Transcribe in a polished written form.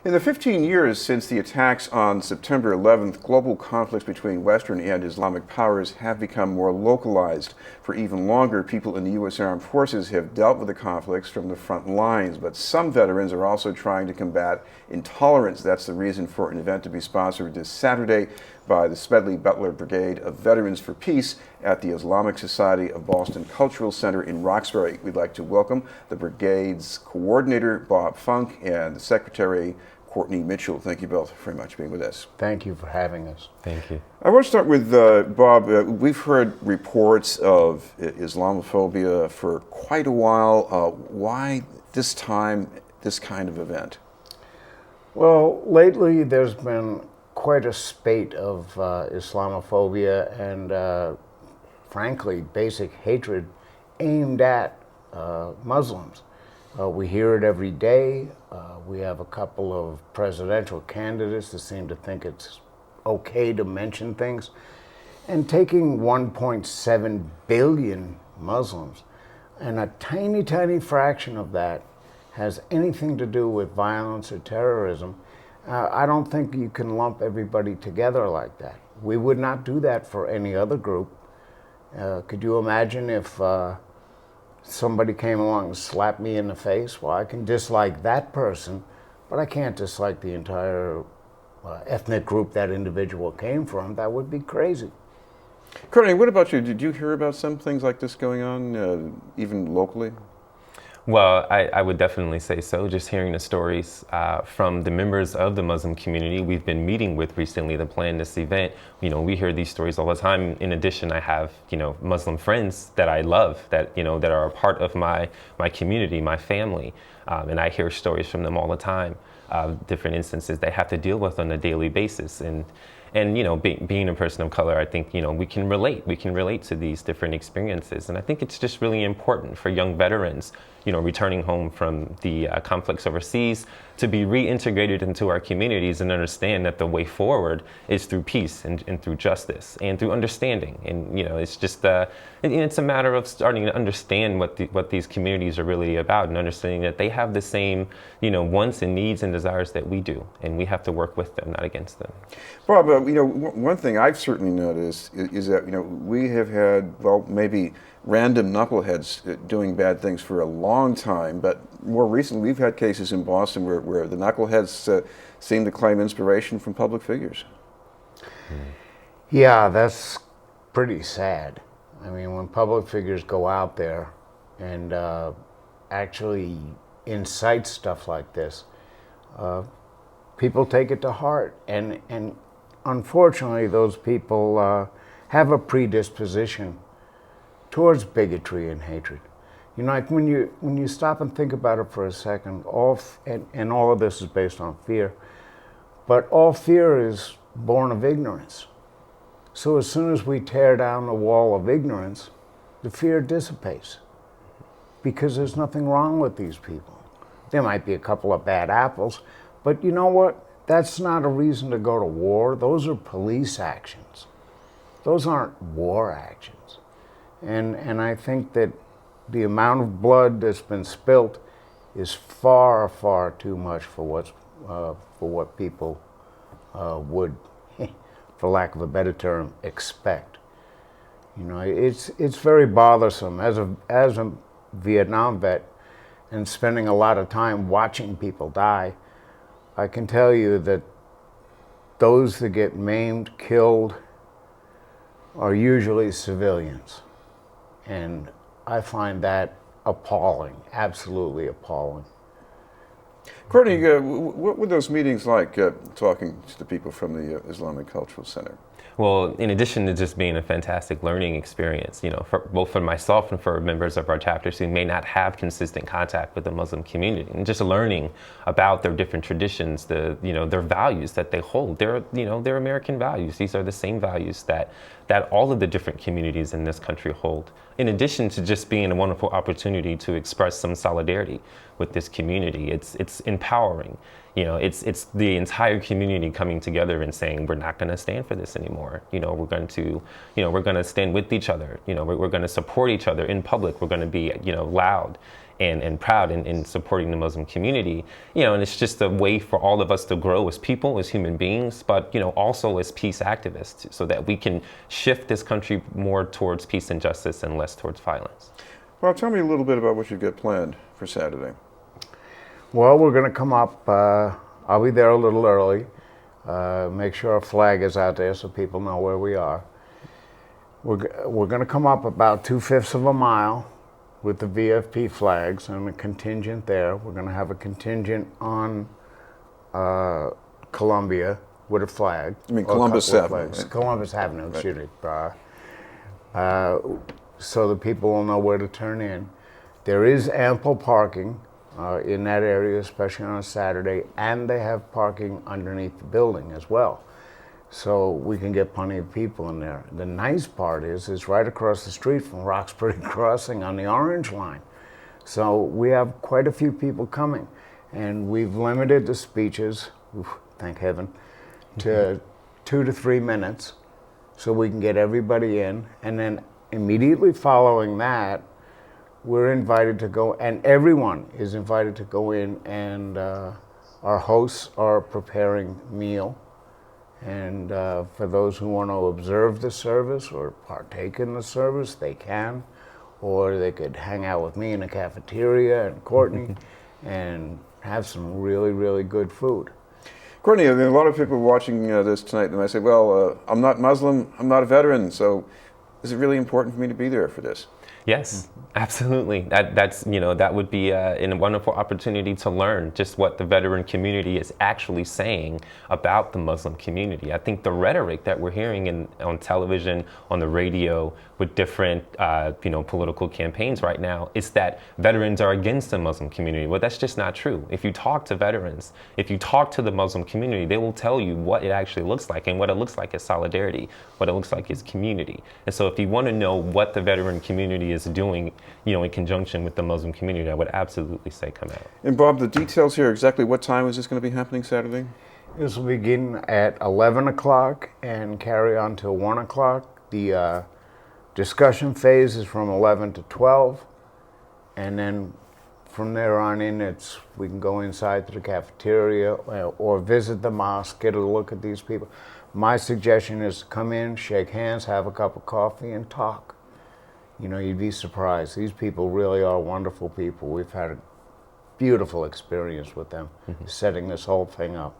In the 15 years since the attacks on September 11th, global conflicts between Western and Islamic powers have become more localized. For even longer, people in the U.S. Armed Forces have dealt with the conflicts from the front lines, but some veterans are also trying to combat intolerance. That's the reason for an event to be sponsored this Saturday by the Smedley Butler Brigade of Veterans for Peace at the Islamic Society of Boston Cultural Center in Roxbury. We'd like to welcome the Brigade's coordinator, Bob Funk, and the Secretary, Kourtney Mitchell. Thank you both very much for being with us. Thank you for having us. Thank you. I want to start with Bob. We've heard reports of Islamophobia for quite a while. Why this time, this kind of event? Well, lately there's been quite a spate of Islamophobia and, frankly, basic hatred aimed at Muslims. We hear it every day. We have a couple of presidential candidates that seem to think it's okay to mention things. And taking 1.7 billion Muslims, and a tiny, tiny fraction of that has anything to do with violence or terrorism, I don't think you can lump everybody together like that. We would not do that for any other group. Could you imagine if somebody came along and slapped me in the face? Well, I can dislike that person, but I can't dislike the entire ethnic group that individual came from. That would be crazy. Kourtney, what about you? Did you hear about some things like this going on, even locally? Well, I would definitely say so. Just hearing the stories from the members of the Muslim community we've been meeting with recently to plan this event, we hear these stories all the time. In addition, I have, Muslim friends that I love that, that are a part of my community, my family. And I hear stories from them all the time, different instances they have to deal with on a daily basis. And being a person of color, I think, we can relate to these different experiences. And I think it's just really important for young veterans, returning home from the conflicts overseas to be reintegrated into our communities and understand that the way forward is through peace and through justice and through understanding. And, it's just, it's a matter of starting to understand what these communities are really about and understanding that they have the same, wants and needs and desires that we do. And we have to work with them, not against them. Bob, one thing I've certainly noticed is that, we have had, maybe random knuckleheads doing bad things for a long time, but more recently we've had cases in Boston where the knuckleheads seem to claim inspiration from public figures. Yeah, that's pretty sad. I mean, when public figures go out there and actually incite stuff like this, people take it to heart. And unfortunately, those people have a predisposition towards bigotry and hatred. Like when you stop and think about it for a second, all of this is based on fear, but all fear is born of ignorance. So as soon as we tear down the wall of ignorance, the fear dissipates, because there's nothing wrong with these people. There might be a couple of bad apples, but you know what? That's not a reason to go to war. Those are police actions. Those aren't war actions. And I think that the amount of blood that's been spilt is far, far too much for what people would, for lack of a better term, expect. It's very bothersome. As a Vietnam vet and spending a lot of time watching people die, I can tell you that those that get maimed, killed, are usually civilians. And I find that appalling, absolutely appalling. Kourtney, what were those meetings like, talking to the people from the Islamic Cultural Center? Well, in addition to just being a fantastic learning experience, both for myself and for members of our chapters who may not have consistent contact with the Muslim community, and just learning about their different traditions, their values that they hold, their American values. These are the same values that all of the different communities in this country hold. In addition to just being a wonderful opportunity to express some solidarity with this community, it's empowering. It's the entire community coming together and saying, we're not going to stand for this anymore. We're going to stand with each other. We're going to support each other in public. We're going to be, loud and proud in supporting the Muslim community. And it's just a way for all of us to grow as people, as human beings, but also as peace activists, so that we can shift this country more towards peace and justice and less towards violence. Well, tell me a little bit about what you've got planned for Saturday. Well, we're going to come up. I'll be there a little early. Make sure our flag is out there so people know where we are. We're going to come up about 2/5 of a mile with the VFP flags and a contingent there. We're going to have a contingent on Columbia with a flag. You mean Columbus Avenue? Right? Columbus Avenue, Right. excuse me. So the people will know where to turn in. There is ample parking in that area, especially on a Saturday, and they have parking underneath the building as well. So we can get plenty of people in there. The nice part is it's right across the street from Roxbury Crossing on the Orange Line. So we have quite a few people coming, and we've limited the speeches, thank heaven, to 2 to 3 minutes so we can get everybody in. And then immediately following that, we're invited to go, and everyone is invited to go in, and our hosts are preparing meal. And for those who want to observe the service or partake in the service, they can. Or they could hang out with me in the cafeteria and Kourtney and have some really, really good food. Kourtney, I mean, a lot of people watching this tonight, and I say, well, I'm not Muslim, I'm not a veteran, so is it really important for me to be there for this? Yes, absolutely. That would be a wonderful opportunity to learn just what the veteran community is actually saying about the Muslim community. I think the rhetoric that we're hearing on television, on the radio, with different political campaigns right now is that veterans are against the Muslim community. Well, that's just not true. If you talk to veterans, if you talk to the Muslim community, they will tell you what it actually looks like, and what it looks like is solidarity, what it looks like is community. And so if you want to know what the veteran community is doing, in conjunction with the Muslim community, I would absolutely say come out. And Bob, the details here, exactly what time is this going to be happening Saturday? This will begin at 11 o'clock and carry on till 1 o'clock. The discussion phase is from 11 to 12, and then from there on in, we can go inside to the cafeteria or visit the mosque, get a look at these people. My suggestion is to come in, shake hands, have a cup of coffee, and talk. You'd be surprised. These people really are wonderful people. We've had a beautiful experience with them setting this whole thing up.